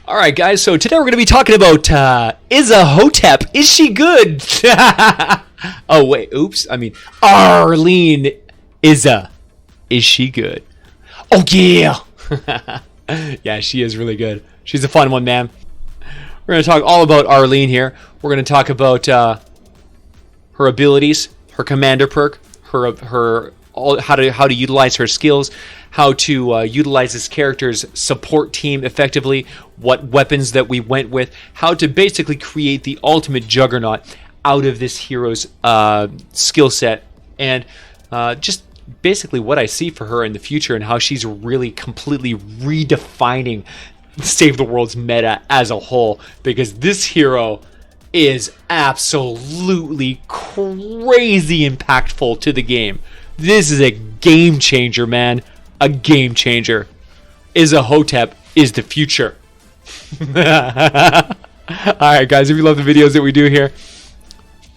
Alright guys, so today we're going to be talking about Izza Hotep. Is she good? Oh wait, oops. I mean, Arrleen Izza. Is she good? Oh yeah! Yeah, she is really good. She's a fun one, man. We're going to talk all about Arrleen here. We're going to talk about her abilities, her commander perk, how to utilize her skills, how to utilize this character's support team effectively, what weapons that we went with, how to basically create the ultimate juggernaut out of this hero's skill set, and just basically what I see for her in the future and how she's really completely redefining Save the World's meta as a whole, because this hero is absolutely crazy impactful to the game. This is a game changer, man. A game changer. Izza Hotep is the future. Alright guys, if you love the videos that we do here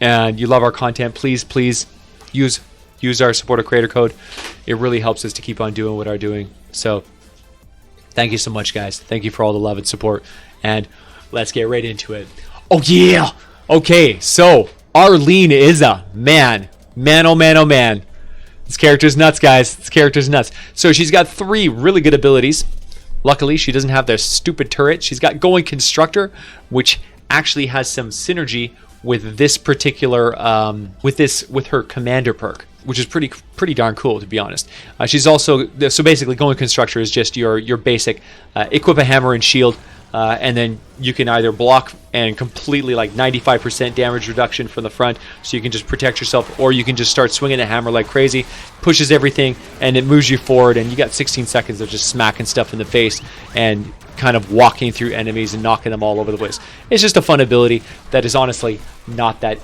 and you love our content, please use our supporter creator code. It really helps us to keep on doing what we're doing. So thank you so much, guys. Thank you for all the love and support, and let's get right into it. Oh yeah. Okay, so Arrleen Izza, man, oh man. This character's nuts, guys. This character's nuts. So she's got 3 really good abilities. Luckily, she doesn't have their stupid turret. She's got Going Constructor, which actually has some synergy with this particular, with her commander perk, which is pretty darn cool, to be honest. She's also, so basically, Going Constructor is just your basic equip a hammer and shield. And then you can either block and completely like 95% damage reduction from the front, so you can just protect yourself, or you can just start swinging a hammer like crazy, pushes everything, and it moves you forward, and you got 16 seconds of just smacking stuff in the face and kind of walking through enemies and knocking them all over the place. It's just a fun ability that is honestly not that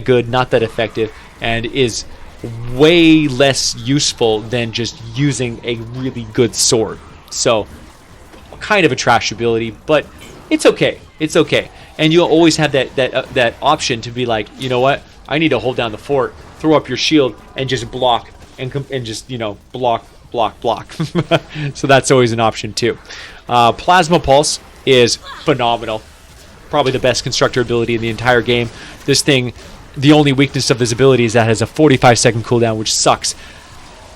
good, not that effective, and is way less useful than just using a really good sword. So kind of a trash ability, but it's okay. It's okay, and you'll always have that option to be like, you know what? I need to hold down the fort, throw up your shield, and just block and just block. So that's always an option too. Plasma Pulse is phenomenal. Probably the best constructor ability in the entire game. This thing, the only weakness of this ability is that it has a 45-second cooldown, which sucks.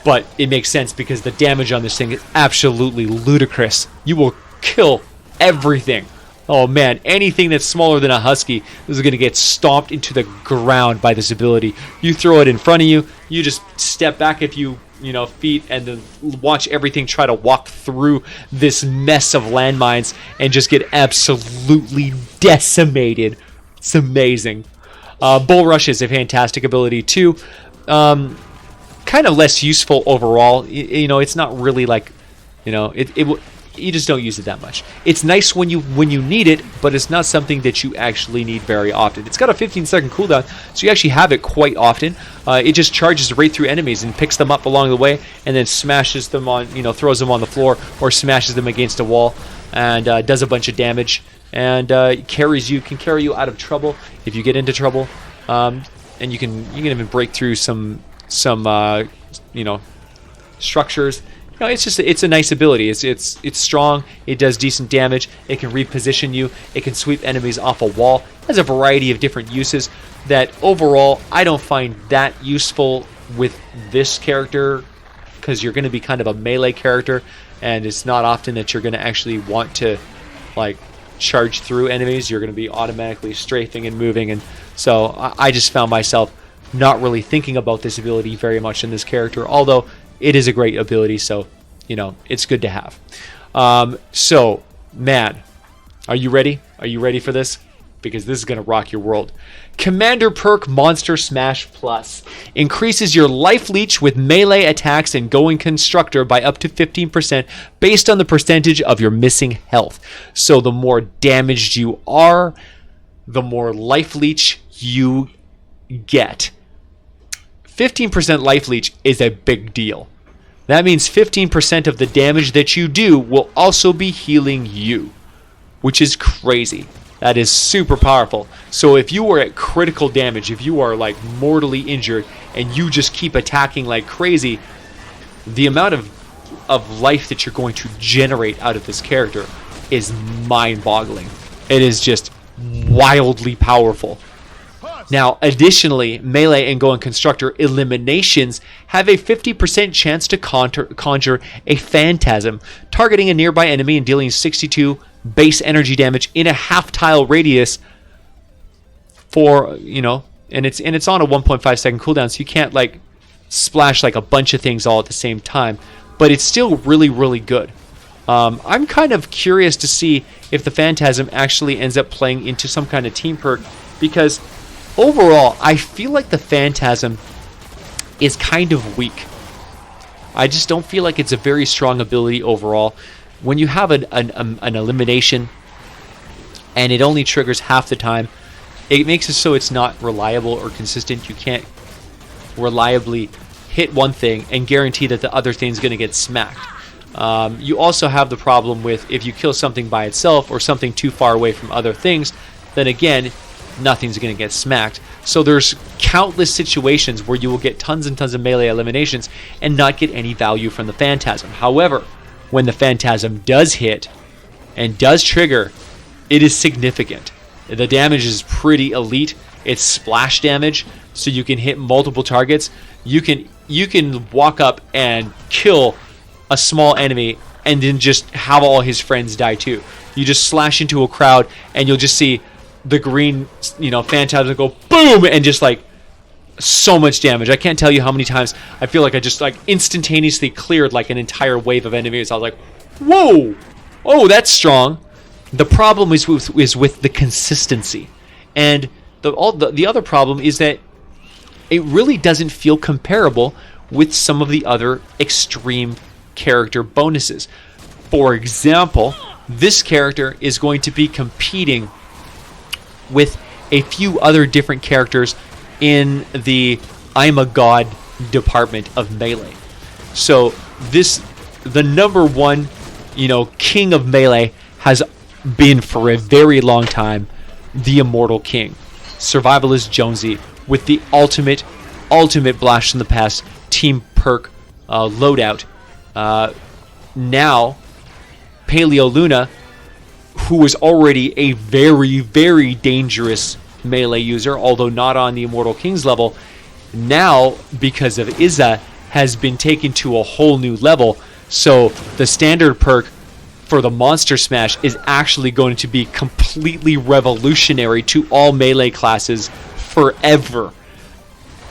But it makes sense because the damage on this thing is absolutely ludicrous. You will kill everything. Oh man, anything that's smaller than a husky is going to get stomped into the ground by this ability. You throw it in front of you, you just step back a few feet, and then watch everything try to walk through this mess of landmines and just get absolutely decimated. It's amazing. Bull Rush is a fantastic ability too. Kind of less useful overall. It's not really like, you just don't use it that much. It's nice when you need it, but it's not something that you actually need very often. It's got a 15-second cooldown, so you actually have it quite often. It just charges right through enemies and picks them up along the way, and then smashes them on, throws them on the floor or smashes them against a wall, and does a bunch of damage, and can carry you out of trouble if you get into trouble, and you can even break through some structures. It's a nice ability. It's strong. It does decent damage. It can reposition you. It can sweep enemies off a wall. It has a variety of different uses that overall I don't find that useful with this character, because you're going to be kind of a melee character, and it's not often that you're going to actually want to like charge through enemies. You're going to be automatically strafing and moving, and so I just found myself not really thinking about this ability very much in this character, although it is a great ability, so it's good to have. So man, are you ready? Are you ready for this? Because this is going to rock your world. Commander perk Monster Smash Plus increases your life leech with melee attacks and Going Constructor by up to 15% based on the percentage of your missing health. So the more damaged you are, the more life leech you get. 15% life leech is a big deal. That means 15% of the damage that you do will also be healing you, which is crazy. That is super powerful. So if you are at critical damage, if you are like mortally injured and you just keep attacking like crazy, the amount of life that you're going to generate out of this character is mind-boggling. It is just wildly powerful. Now, additionally, melee and Going Constructor eliminations have a 50% chance to conjure a Phantasm, targeting a nearby enemy and dealing 62 base energy damage in a half-tile radius for, and it's on a 1.5 second cooldown, so you can't like splash like a bunch of things all at the same time, but it's still really, really good. I'm kind of curious to see if the Phantasm actually ends up playing into some kind of team perk, because overall, I feel like the Phantasm is kind of weak. I just don't feel like it's a very strong ability overall. When you have an elimination and it only triggers half the time, it makes it so it's not reliable or consistent. You can't reliably hit one thing and guarantee that the other thing's going to get smacked. You also have the problem with if you kill something by itself or something too far away from other things, then again, nothing's going to get smacked. So there's countless situations where you will get tons and tons of melee eliminations and not get any value from the Phantasm. However, when the Phantasm does hit and does trigger, it is significant. The damage is pretty elite. It's splash damage, so you can hit multiple targets. You can walk up and kill a small enemy and then just have all his friends die too. You just slash into a crowd and you'll just see the green, Phantasm go boom and just like so much damage. I can't tell you how many times I feel like I just like instantaneously cleared like an entire wave of enemies. I was like, whoa, oh, that's strong. The problem is with the consistency, and the other problem is that it really doesn't feel comparable with some of the other extreme character bonuses. For example, this character is going to be competing with a few other different characters in the I'm a God department of melee. So the number one, king of melee has been for a very long time the Immortal King, Survivalist Jonesy, with the ultimate blast from the past team perk Loadout. Now Paleo Luna, who was already a very, very dangerous melee user, although not on the Immortal King's level, now because of Izza has been taken to a whole new level. So the standard perk for the Monster Smash is actually going to be completely revolutionary to all melee classes forever.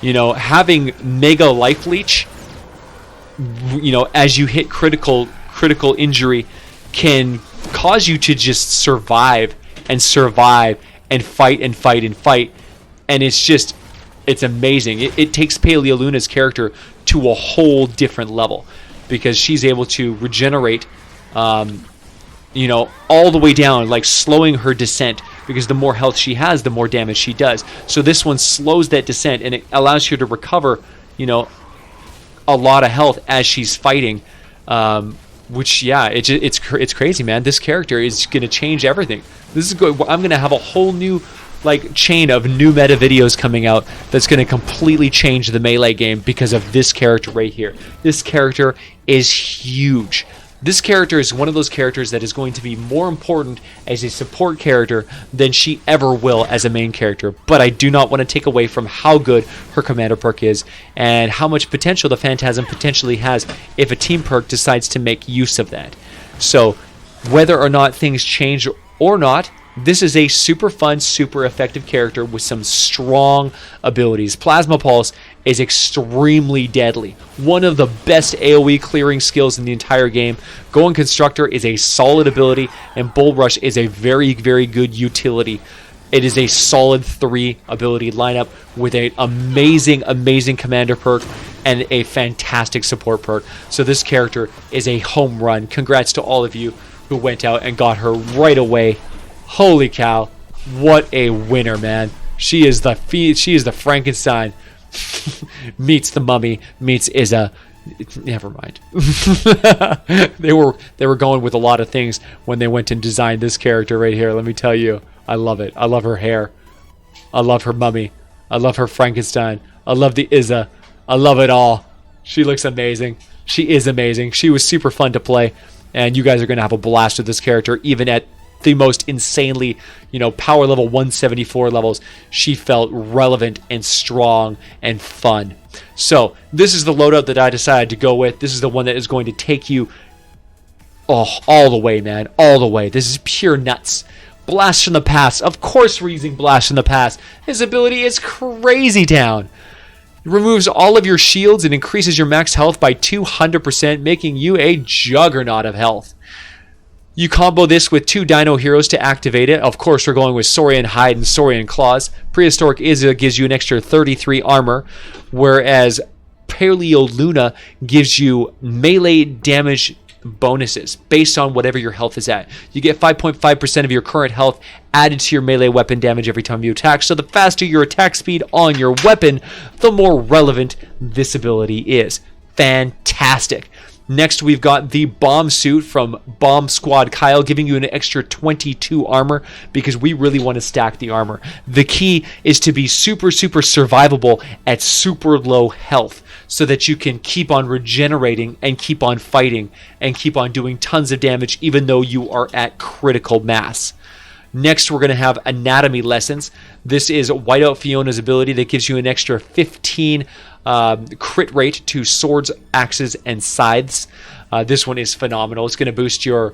Having Mega Life Leech, as you hit critical injury, can cause you to just survive and fight, and it's amazing. It takes Paleo Luna's character to a whole different level, because she's able to regenerate all the way down, like slowing her descent, because the more health she has, the more damage she does. So this one slows that descent, and it allows her to recover, a lot of health as she's fighting. Which, yeah, it's crazy, man. This character is going to change everything. I'm going to have a whole new chain of new meta videos coming out that's going to completely change the melee game because of this character right here. This character is huge. This character is one of those characters that is going to be more important as a support character than she ever will as a main character. But I do not want to take away from how good her commander perk is and how much potential the Phantasm potentially has if a team perk decides to make use of that. So whether or not things change or not, this is a super fun, super effective character with some strong abilities. Plasma Pulse is extremely deadly. One of the best AoE clearing skills in the entire game. Going Constructor is a solid ability, and Bull Rush is a very, very good utility. It is a solid 3 ability lineup with an amazing, amazing commander perk and a fantastic support perk. So this character is a home run. Congrats to all of you who went out and got her right away. Holy cow, what a winner, man. She is the Frankenstein meets the mummy meets Izza. Never mind. They were going with a lot of things when they went and designed this character right here. Let me tell you, I love it. I love her hair. I love her mummy. I love her Frankenstein. I love the Izza. I love it all. She looks amazing. She is amazing. She was super fun to play. And you guys are going to have a blast with this character, even at the most insanely, power level 174 levels. She felt relevant and strong and fun. So this is the loadout that I decided to go with. This is the one that is going to take you all the way, man. All the way. This is pure nuts. Blast from the Past. Of course we're using Blast from the Past. His ability is crazy town. It removes all of your shields and increases your max health by 200%, making you a juggernaut of health. You combo this with 2 Dino Heroes to activate it. Of course, we're going with Saurian Hide and Saurian Claws. Prehistoric Izza gives you an extra 33 armor, whereas Paleo Luna gives you melee damage bonuses based on whatever your health is at. You get 5.5% of your current health added to your melee weapon damage every time you attack. So the faster your attack speed on your weapon, the more relevant this ability is. Fantastic. Next, we've got the Bomb Suit from Bomb Squad Kyle, giving you an extra 22 armor because we really want to stack the armor. The key is to be super survivable at super low health so that you can keep on regenerating and keep on fighting and keep on doing tons of damage even though you are at critical mass. Next, we're going to have Anatomy Lessons. This is Whiteout Fiona's ability that gives you an extra 15 crit rate to swords, axes, and scythes. This one is phenomenal. It's going to boost your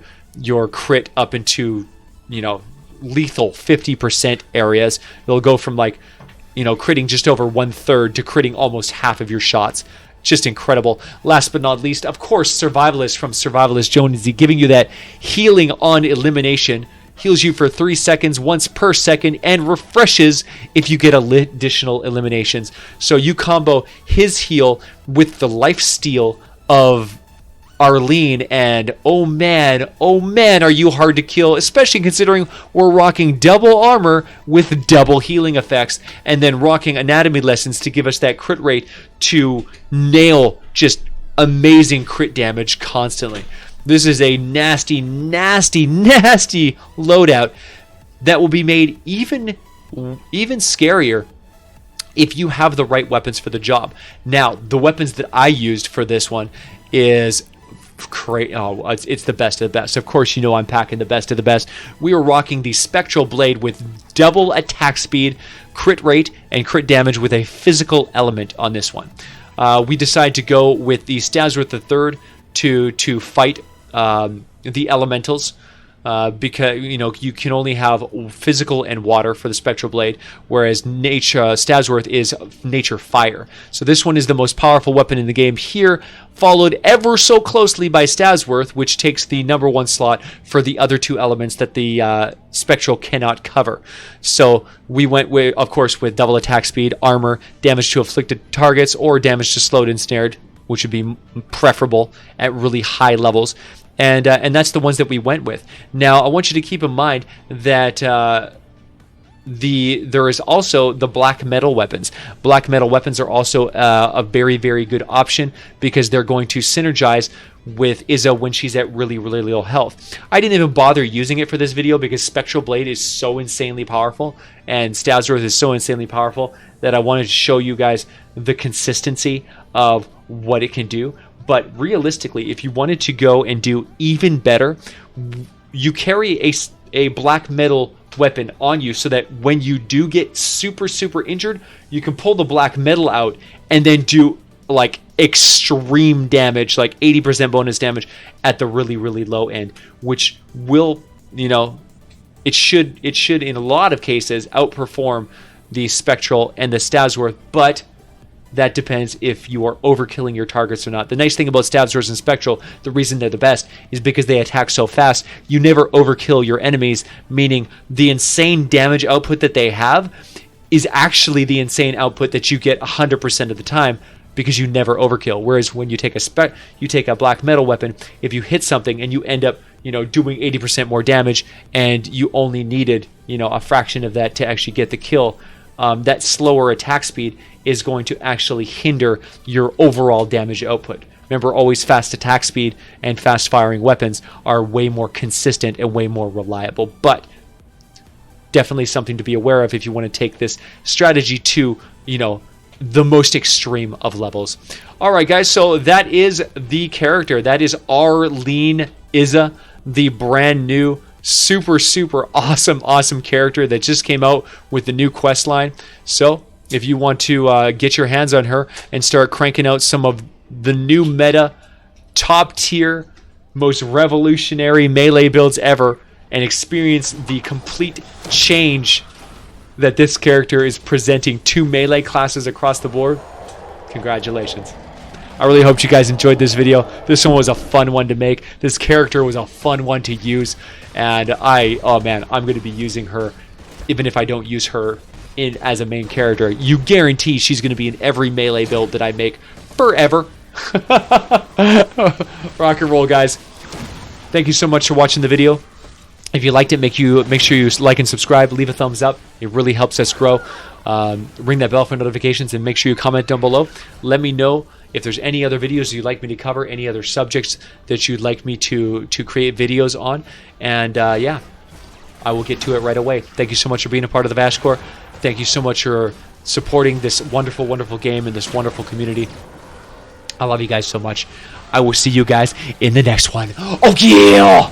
crit up into, lethal 50% areas. It'll go from critting just over 1/3 to critting almost half of your shots. Just incredible. Last but not least, of course, Survivalist from Survivalist Jonesy, giving you that healing on elimination. Heals you for 3 seconds once per second and refreshes if you get additional eliminations. So you combo his heal with the lifesteal of Arrleen, and oh man, are you hard to kill, especially considering we're rocking double armor with double healing effects, and then rocking Anatomy Lessons to give us that crit rate to nail just amazing crit damage constantly. This is a nasty loadout that will be made even scarier if you have the right weapons for the job. Now, the weapons that I used for this one is it's the best of the best. Of course, I'm packing the best of the best. We are rocking the Spectral Blade with double attack speed, crit rate, and crit damage with a physical element on this one. We decided to go with the Stabsworth III to fight the elementals, because you can only have physical and water for the Spectral Blade, whereas Stabsworth is nature fire. So this one is the most powerful weapon in the game here, followed ever so closely by Stabsworth, which takes the #1 slot for the other 2 elements that the Spectral cannot cover. So we went with, of course, with double attack speed, armor, damage to afflicted targets, or damage to slowed and snared, which would be preferable at really high levels. And that's the ones that we went with. Now, I want you to keep in mind that there is also the black metal weapons. Black metal weapons are also a very, very good option because they're going to synergize with Izza when she's at really, really low health. I didn't even bother using it for this video because Spectral Blade is so insanely powerful and Stabsworth is so insanely powerful that I wanted to show you guys the consistency of what it can do. But realistically, if you wanted to go and do even better, you carry a black metal weapon on you so that when you do get super injured, you can pull the black metal out and then do extreme damage, 80% bonus damage at the really, really low end, which will, it should in a lot of cases outperform the Spectral and the Stabsworth, but that depends if you are overkilling your targets or not. The nice thing about Stabsworth and Spectral, the reason they're the best, is because they attack so fast, you never overkill your enemies, meaning the insane damage output that they have is actually the insane output that you get 100% of the time because you never overkill. Whereas when you take a black metal weapon, if you hit something and you end up doing 80% more damage and you only needed a fraction of that to actually get the kill, that slower attack speed is going to actually hinder your overall damage output. Remember, always fast attack speed and fast firing weapons are way more consistent and way more reliable, but definitely something to be aware of if you want to take this strategy to, the most extreme of levels. All right, guys, so that is the character. That is Arrleen Izza, the brand new super awesome character that just came out with the new quest line. So if you want to get your hands on her and start cranking out some of the new meta, top tier, most revolutionary melee builds ever, and experience the complete change that this character is presenting to melee classes across the board, congratulations. I really hope you guys enjoyed this video. This one was a fun one to make. This character was a fun one to use, and oh man, I'm going to be using her even if I don't use her as a main character. You guarantee she's going to be in every melee build that I make forever. Rock and roll, guys. Thank you so much for watching the video. If you liked it, make sure you like and subscribe, leave a thumbs up. It really helps us grow. Ring that bell for notifications, and make sure you comment down below. Let me know if there's any other videos you'd like me to cover, any other subjects that you'd like me to create videos on, and yeah, I will get to it right away. Thank you so much for being a part of the VASH Corps. Thank you so much for supporting this wonderful game and this wonderful community. I love you guys so much. I will see you guys in the next one. Oh yeah!